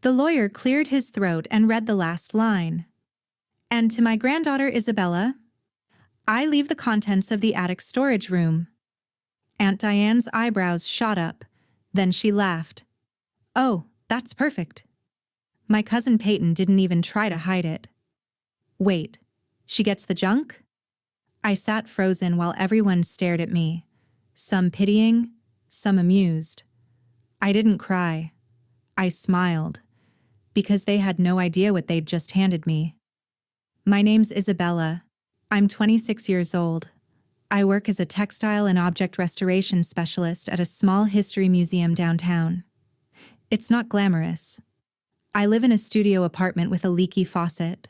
The lawyer cleared his throat and read the last line. And to my granddaughter Isabella, I leave the contents of the attic storage room. Aunt Diane's eyebrows shot up. Then she laughed. Oh, that's perfect. My cousin Peyton didn't even try to hide it. Wait, she gets the junk? I sat frozen while everyone stared at me, some pitying, some amused. I didn't cry. I smiled, because they had no idea what they'd just handed me. My name's Isabella. I'm 26 years old. I work as a textile and object restoration specialist at a small history museum downtown. It's not glamorous. I live in a studio apartment with a leaky faucet.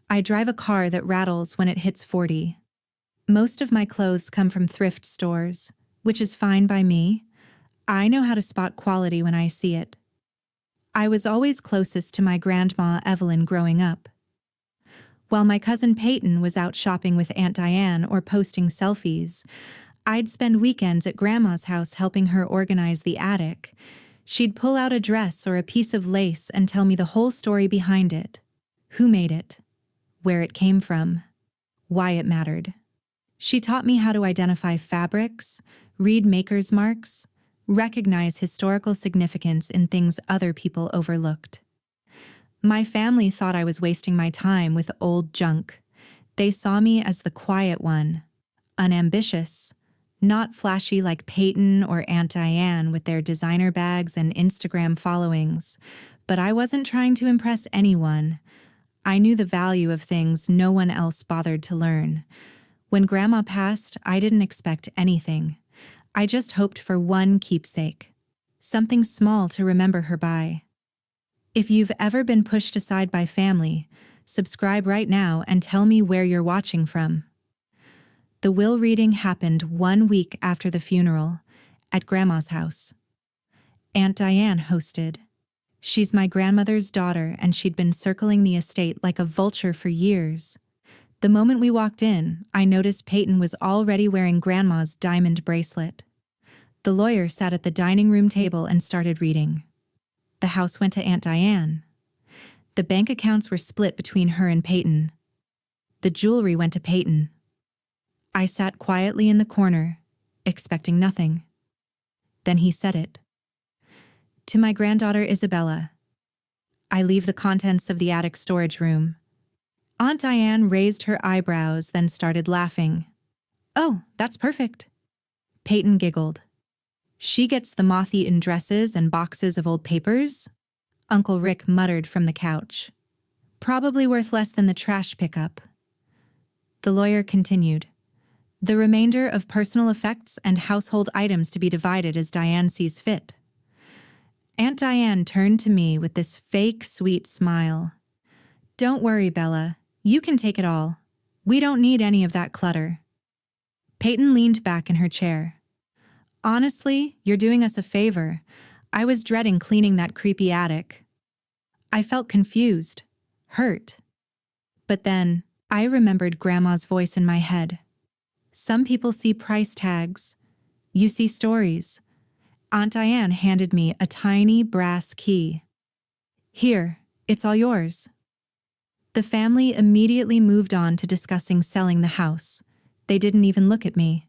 I drive a car that rattles when it hits 40. Most of my clothes come from thrift stores, which is fine by me. I know how to spot quality when I see it. I was always closest to my grandma Evelyn growing up. While my cousin Peyton was out shopping with Aunt Diane or posting selfies, I'd spend weekends at Grandma's house helping her organize the attic. She'd pull out a dress or a piece of lace and tell me the whole story behind it. Who made it? Where it came from? Why it mattered. She taught me how to identify fabrics, read maker's marks, recognize historical significance in things other people overlooked. My family thought I was wasting my time with old junk. They saw me as the quiet one, unambitious, not flashy like Peyton or Aunt Diane with their designer bags and Instagram followings. But I wasn't trying to impress anyone. I knew the value of things no one else bothered to learn. When Grandma passed, I didn't expect anything. I just hoped for one keepsake, something small to remember her by. If you've ever been pushed aside by family, subscribe right now and tell me where you're watching from. The will reading happened 1 week after the funeral, at Grandma's house. Aunt Diane hosted. She's my grandmother's daughter, and she'd been circling the estate like a vulture for years. The moment we walked in, I noticed Peyton was already wearing Grandma's diamond bracelet. The lawyer sat at the dining room table and started reading. The house went to Aunt Diane. The bank accounts were split between her and Peyton. The jewelry went to Peyton. I sat quietly in the corner, expecting nothing. Then he said it. To my granddaughter Isabella, I leave the contents of the attic storage room. Aunt Diane raised her eyebrows, then started laughing. Oh, that's perfect. Peyton giggled. She gets the moth-eaten dresses and boxes of old papers? Uncle Rick muttered from the couch. Probably worth less than the trash pickup. The lawyer continued. The remainder of personal effects and household items to be divided as Diane sees fit. Aunt Diane turned to me with this fake sweet smile. Don't worry, Bella. You can take it all. We don't need any of that clutter. Peyton leaned back in her chair. Honestly, you're doing us a favor. I was dreading cleaning that creepy attic. I felt confused, hurt. But then, I remembered Grandma's voice in my head. Some people see price tags. You see stories. Aunt Diane handed me a tiny brass key. Here, it's all yours. The family immediately moved on to discussing selling the house. They didn't even look at me.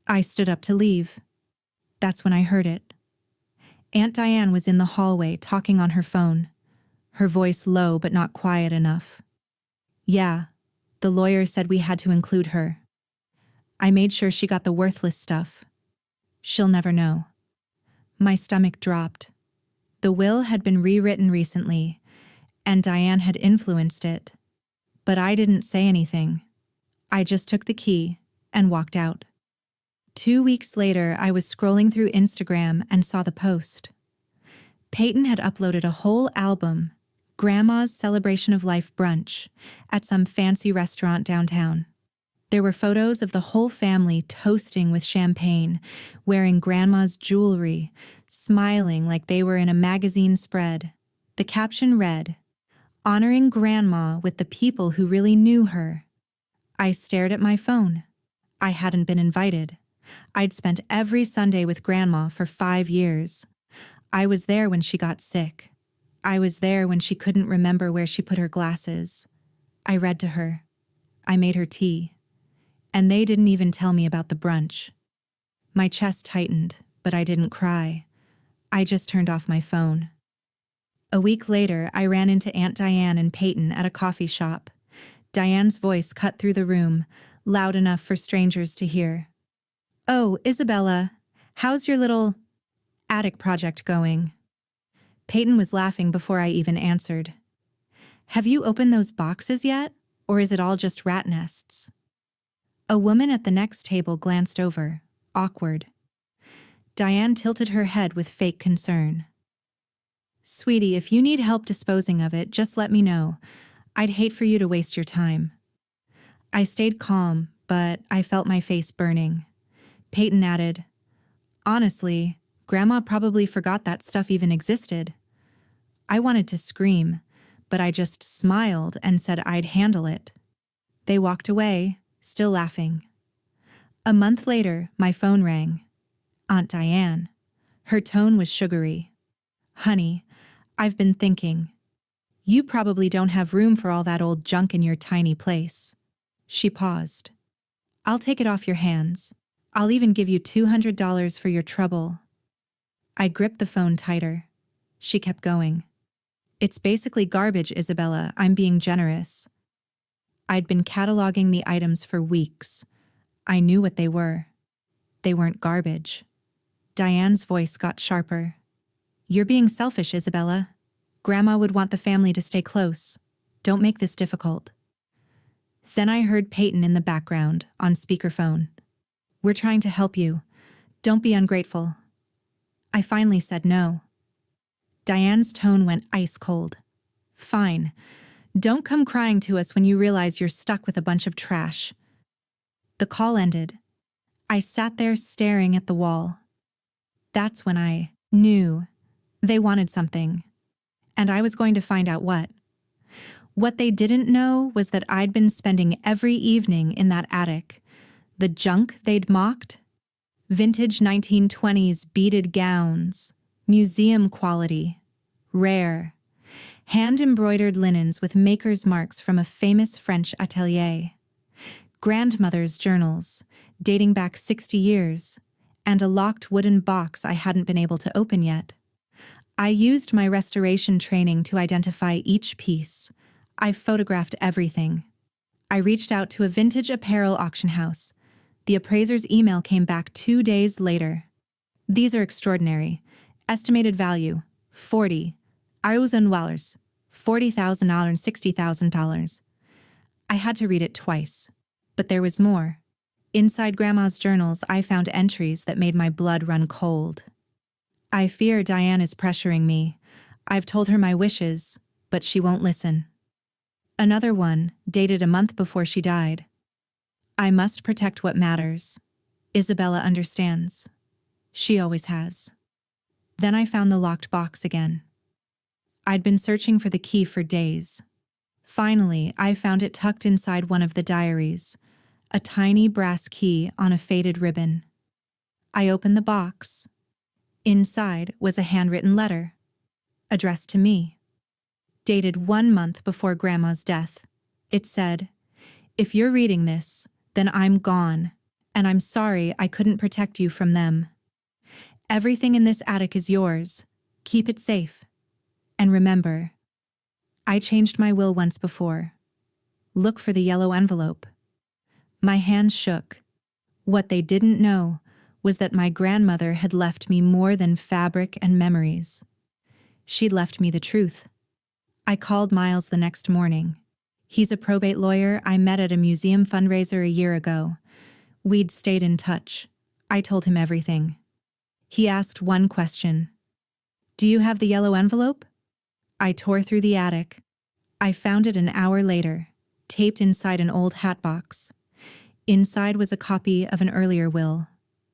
I stood up to leave. That's when I heard it. Aunt Diane was in the hallway talking on her phone, her voice low but not quiet enough. Yeah, the lawyer said we had to include her. I made sure she got the worthless stuff. She'll never know. My stomach dropped. The will had been rewritten recently, and Diane had influenced it. But I didn't say anything. I just took the key and walked out. 2 weeks later, I was scrolling through Instagram and saw the post. Peyton had uploaded a whole album, Grandma's Celebration of Life brunch, at some fancy restaurant downtown. There were photos of the whole family toasting with champagne, wearing Grandma's jewelry, smiling like they were in a magazine spread. The caption read, "Honoring Grandma with the people who really knew her." I stared at my phone. I hadn't been invited. I'd spent every Sunday with Grandma for 5 years. I was there when she got sick. I was there when she couldn't remember where she put her glasses. I read to her. I made her tea. And they didn't even tell me about the brunch. My chest tightened, but I didn't cry. I just turned off my phone. A week later, I ran into Aunt Diane and Peyton at a coffee shop. Diane's voice cut through the room, loud enough for strangers to hear. "Oh, Isabella, how's your little attic project going?" Peyton was laughing before I even answered. "Have you opened those boxes yet, or is it all just rat nests?" A woman at the next table glanced over, awkward. Diane tilted her head with fake concern. "Sweetie, if you need help disposing of it, just let me know. I'd hate for you to waste your time." I stayed calm, but I felt my face burning. Peyton added, "Honestly, Grandma probably forgot that stuff even existed." I wanted to scream, but I just smiled and said I'd handle it. They walked away, still laughing. A month later, my phone rang. Aunt Diane. Her tone was sugary. "Honey, I've been thinking. You probably don't have room for all that old junk in your tiny place." She paused. "I'll take it off your hands. I'll even give you $200 for your trouble." I gripped the phone tighter. She kept going. "It's basically garbage, Isabella. I'm being generous." I'd been cataloging the items for weeks. I knew what they were. They weren't garbage. Diane's voice got sharper. "You're being selfish, Isabella. Grandma would want the family to stay close. Don't make this difficult." Then I heard Peyton in the background, on speakerphone. "We're trying to help you. Don't be ungrateful." I finally said no. Diane's tone went ice cold. "Fine. Don't come crying to us when you realize you're stuck with a bunch of trash." The call ended. I sat there staring at the wall. That's when I knew they wanted something, and I was going to find out what. What they didn't know was that I'd been spending every evening in that attic. The junk they'd mocked? Vintage 1920s beaded gowns, museum quality, rare, hand-embroidered linens with maker's marks from a famous French atelier, grandmother's journals dating back 60 years, and a locked wooden box I hadn't been able to open yet. I used my restoration training to identify each piece. I photographed everything. I reached out to a vintage apparel auction house. The appraiser's email came back 2 days later. "These are extraordinary. Estimated value, 40. $40,000 and $60,000. I had to read it twice. But there was more. Inside Grandma's journals, I found entries that made my blood run cold. "I fear Diane is pressuring me. I've told her my wishes, but she won't listen." Another one, dated a month before she died. "I must protect what matters. Isabella understands. She always has." Then I found the locked box again. I'd been searching for the key for days. Finally, I found it tucked inside one of the diaries, a tiny brass key on a faded ribbon. I opened the box. Inside was a handwritten letter, addressed to me, dated 1 month before Grandma's death. It said, "If you're reading this, then I'm gone, and I'm sorry I couldn't protect you from them. Everything in this attic is yours. Keep it safe. And remember, I changed my will once before. Look for the yellow envelope." My hands shook. What they didn't know was that my grandmother had left me more than fabric and memories. She'd left me the truth. I called Miles the next morning. He's a probate lawyer I met at a museum fundraiser a year ago. We'd stayed in touch. I told him everything. He asked one question. "Do you have the yellow envelope?" I tore through the attic. I found it an hour later, taped inside an old hat box. Inside was a copy of an earlier will,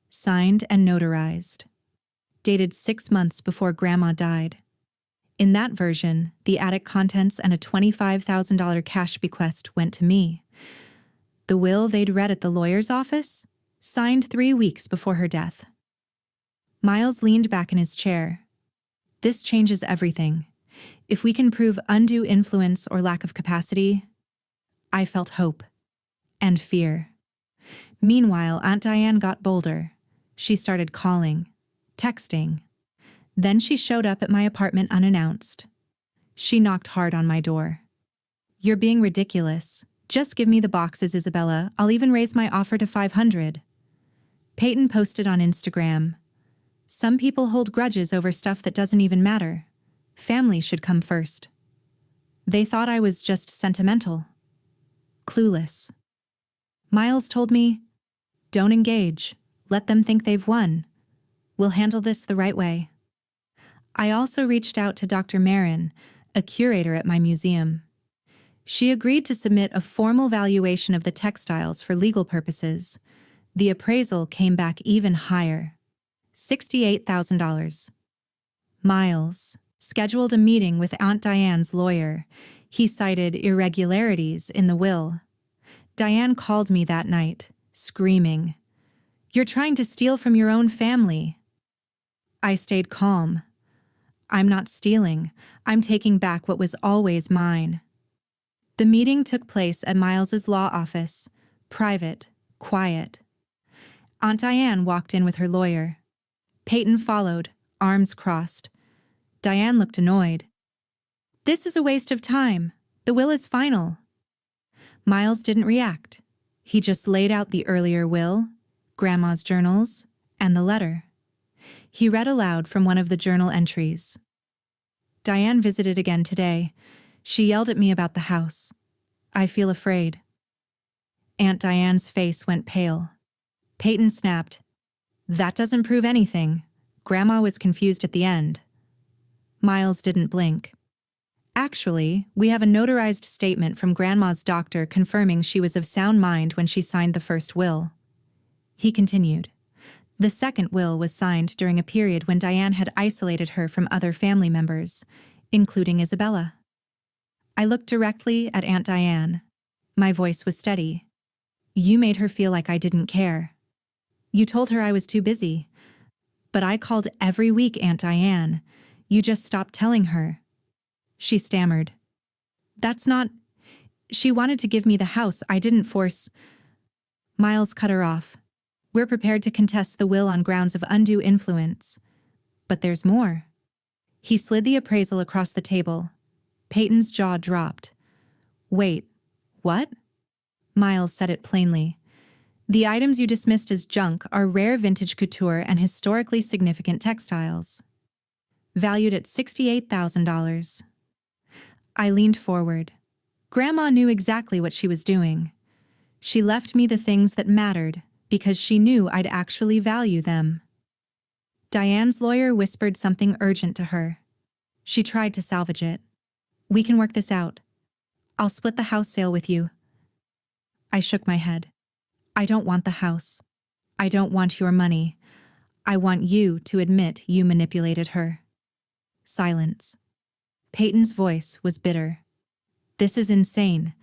signed and notarized, dated 6 months before Grandma died. In that version, the attic contents and a $25,000 cash bequest went to me. The will they'd read at the lawyer's office, signed 3 weeks before her death. Miles leaned back in his chair. "This changes everything. If we can prove undue influence or lack of capacity, I felt hope and fear. Meanwhile, Aunt Diane got bolder. She started calling, texting. Then she showed up at my apartment unannounced. She knocked hard on my door. "You're being ridiculous. Just give me the boxes, Isabella. I'll even raise my offer to 500. Peyton posted on Instagram. "Some people hold grudges over stuff that doesn't even matter. Family should come first." They thought I was just sentimental. Clueless. Miles told me, "Don't engage. Let them think they've won. We'll handle this the right way." I also reached out to Dr. Marin, a curator at my museum. She agreed to submit a formal valuation of the textiles for legal purposes. The appraisal came back even higher, $68,000. Miles scheduled a meeting with Aunt Diane's lawyer. He cited irregularities in the will. Diane called me that night, screaming, "You're trying to steal from your own family." I stayed calm. "I'm not stealing. I'm taking back what was always mine." The meeting took place at Miles's law office, private, quiet. Aunt Diane walked in with her lawyer. Peyton followed, arms crossed. Diane looked annoyed. "This is a waste of time. The will is final." Miles didn't react. He just laid out the earlier will, Grandma's journals, and the letter. He read aloud from one of the journal entries. "Diane visited again today. She yelled at me about the house. I feel afraid." Aunt Diane's face went pale. Peyton snapped, "That doesn't prove anything. Grandma was confused at the end." Miles didn't blink. "Actually, we have a notarized statement from Grandma's doctor confirming she was of sound mind when she signed the first will." He continued, "The second will was signed during a period when Diane had isolated her from other family members, including Isabella." I looked directly at Aunt Diane. My voice was steady. "You made her feel like I didn't care. You told her I was too busy. But I called every week, Aunt Diane. You just stopped telling her." She stammered, "That's not... She wanted to give me the house. I didn't force..." Miles cut her off. "We're prepared to contest the will on grounds of undue influence. But there's more." He slid the appraisal across the table. Peyton's jaw dropped. "Wait, what?" Miles said it plainly. "The items you dismissed as junk are rare vintage couture and historically significant textiles. Valued at $68,000. I leaned forward. Grandma knew exactly what she was doing. She left me the things that mattered because she knew I'd actually value them. Diane's lawyer whispered something urgent to her. She tried to salvage it. "We can work this out. I'll split the house sale with you." I shook my head. "I don't want the house. I don't want your money. I want you to admit you manipulated her." Silence. Peyton's voice was bitter. "This is insane.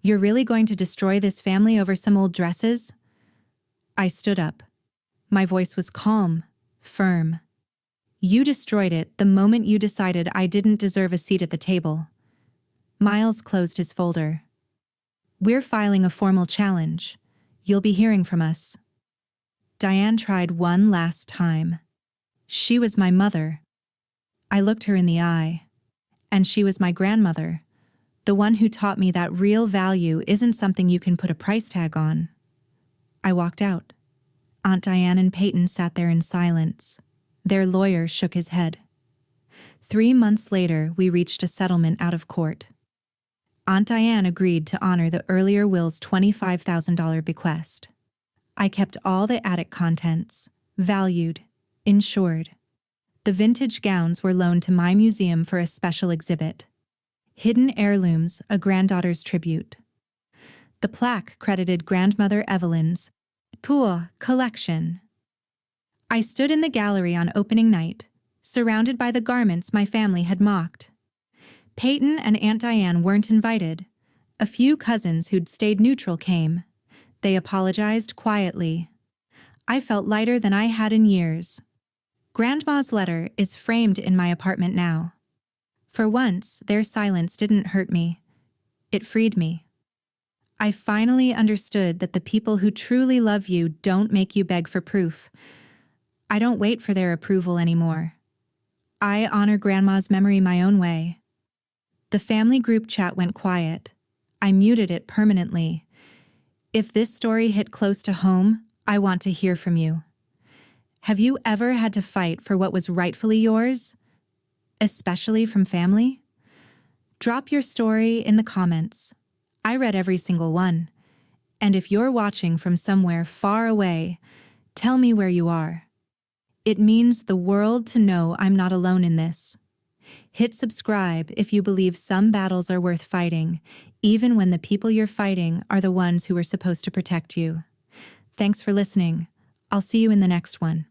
You're really going to destroy this family over some old dresses?" I stood up. My voice was calm, firm. "You destroyed it the moment you decided I didn't deserve a seat at the table." Miles closed his folder. "We're filing a formal challenge. You'll be hearing from us." Diane tried one last time. She was my mother. I looked her in the eye. And she was my grandmother, the one who taught me that real value isn't something you can put a price tag on. I walked out. Aunt Diane and Peyton sat there in silence. Their lawyer shook his head. 3 months later, we reached a settlement out of court. Aunt Diane agreed to honor the earlier will's $25,000 bequest. I kept all the attic contents, valued, insured. The vintage gowns were loaned to my museum for a special exhibit. Hidden Heirlooms, a granddaughter's tribute. The plaque credited Grandmother Evelyn's Pour collection. I stood in the gallery on opening night, surrounded by the garments my family had mocked. Peyton and Aunt Diane weren't invited. A few cousins who'd stayed neutral came. They apologized quietly. I felt lighter than I had in years. Grandma's letter is framed in my apartment now. For once, their silence didn't hurt me. It freed me. I finally understood that the people who truly love you don't make you beg for proof. I don't wait for their approval anymore. I honor Grandma's memory my own way. The family group chat went quiet. I muted it permanently. If this story hit close to home, I want to hear from you. Have you ever had to fight for what was rightfully yours? Especially from family? Drop your story in the comments. I read every single one. And if you're watching from somewhere far away, tell me where you are. It means the world to know I'm not alone in this. Hit subscribe if you believe some battles are worth fighting, even when the people you're fighting are the ones who are supposed to protect you. Thanks for listening. I'll see you in the next one.